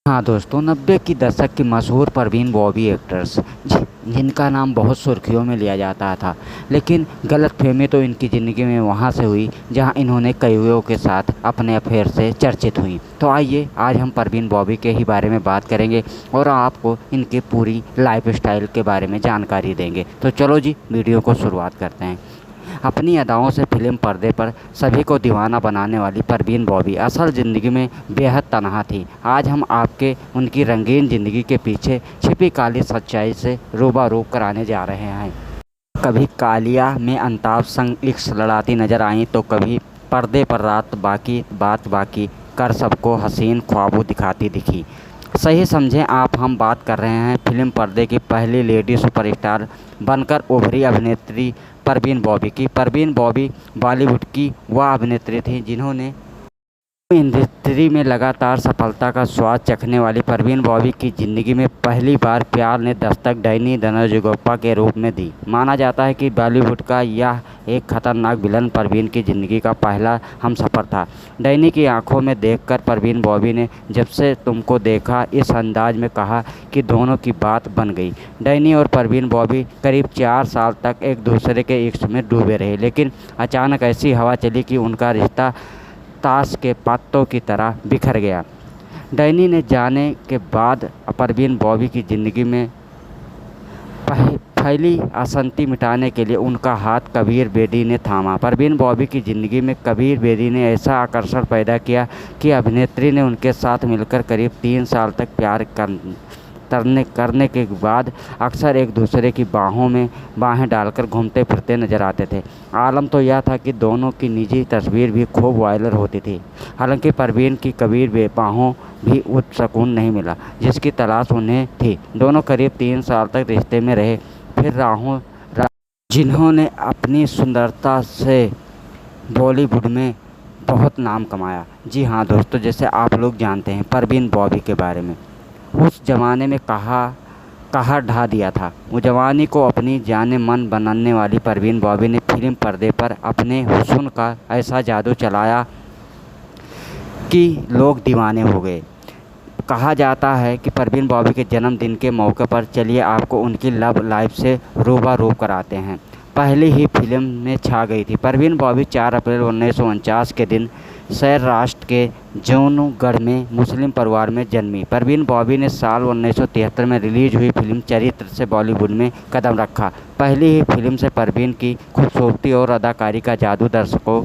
हाँ दोस्तों, 90 की दशक की मशहूर परवीन बॉबी एक्ट्रेस जिनका नाम बहुत सुर्खियों में लिया जाता था, लेकिन गलतफहमी तो इनकी ज़िंदगी में वहाँ से हुई जहाँ इन्होंने कईयों के साथ अपने अफेयर से चर्चित हुई। तो आइए आज हम परवीन बॉबी के ही बारे में बात करेंगे और आपको इनकी पूरी लाइफ स्टाइल के बारे में जानकारी देंगे। तो चलो जी, वीडियो को शुरुआत करते हैं। अपनी अदाओं से फिल्म पर्दे पर सभी को दीवाना बनाने वाली परवीन बॉबी असल ज़िंदगी में बेहद तनहा थी। आज हम आपके उनकी रंगीन ज़िंदगी के पीछे छिपी काली सच्चाई से रूबरू कराने जा रहे हैं। कभी कालिया में अंताब संग इश्क लड़ाती नजर आईं तो कभी पर्दे पर बात बाकी कर सबको हसीन ख्वाबों दिखाती दिखी। सही समझें आप, हम बात कर रहे हैं फिल्म पर्दे की पहली लेडी सुपरस्टार बनकर उभरी अभिनेत्री परवीन बॉबी की। परवीन बॉबी बॉलीवुड की वह अभिनेत्री थी जिन्होंने इंडस्ट्री में लगातार सफलता का स्वाद चखने वाली परवीन बॉबी की ज़िंदगी में पहली बार प्यार ने दस्तक डैनी धनंजयगोप्पा के रूप में दी। माना जाता है कि बॉलीवुड का यह एक खतरनाक विलन परवीन की ज़िंदगी का पहला हमसफ़र था। डैनी की आंखों में देखकर परवीन बॉबी ने जब से तुमको देखा इस अंदाज में कहा कि दोनों की बात बन गई। डैनी और परवीन बॉबी करीब 4 साल तक एक दूसरे के इश्क में डूबे रहे, लेकिन अचानक ऐसी हवा चली कि उनका रिश्ता ताश के पत्तों की तरह बिखर गया। डैनी ने जाने के बाद परवीन बॉबी की ज़िंदगी में फैली अशांति मिटाने के लिए उनका हाथ कबीर बेदी ने थामा। परवीन बॉबी की ज़िंदगी में कबीर बेदी ने ऐसा आकर्षण पैदा किया कि अभिनेत्री ने उनके साथ मिलकर करीब 3 साल तक प्यार करने के बाद अक्सर एक दूसरे की बाहों में बाहें डालकर घूमते फिरते नजर आते थे। आलम तो यह था कि दोनों की निजी तस्वीर भी खूब वायरल होती थी। हालांकि परवीन की कबीर बाहों भी उस सुकून नहीं मिला जिसकी तलाश उन्हें थी। दोनों करीब 3 साल तक रिश्ते में रहे, फिर जिन्होंने अपनी सुंदरता से बॉलीवुड में बहुत नाम कमाया। जी हाँ दोस्तों, जैसे आप लोग जानते हैं परवीन बॉबी के बारे में, उस ज़माने में कहा ढा दिया था। वो जवानी को अपनी जाने मन बनाने वाली परवीन बॉबी ने फिल्म पर्दे पर अपने हुस्न का ऐसा जादू चलाया कि लोग दीवाने हो गए। कहा जाता है कि परवीन बॉबी के जन्मदिन के मौके पर चलिए आपको उनकी लव लाइफ से रूबरू कराते हैं। पहले ही फिल्म में छा गई थी। परवीन बॉबी 4 अप्रैल 1949 के दिन सौराष्ट्र के जौनगढ़ में मुस्लिम परिवार में जन्मी। परवीन बॉबी ने साल 1973 में रिलीज हुई फिल्म चरित्र से बॉलीवुड में कदम रखा। पहली ही फिल्म से परवीन की खूबसूरती और अदाकारी का जादू दर्शकों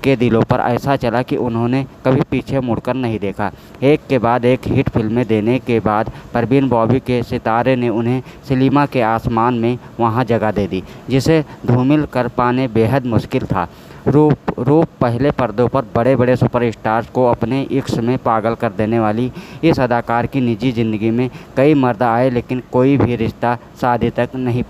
के दिलों पर ऐसा चला कि उन्होंने कभी पीछे मुड़कर नहीं देखा। एक के बाद एक हिट फिल्में देने के बाद परवीन बॉबी के सितारे ने उन्हें सिनेमा के आसमान में वहां जगह दे दी, जिसे धूमिल कर पाने बेहद मुश्किल था। रूप पहले पर्दों पर बड़े बड़े सुपरस्टार्स को अपने इश्क में पागल कर देने वाली इस अदाकार की निजी ज़िंदगी में कई मर्द आए, लेकिन कोई भी रिश्ता शादी तक नहीं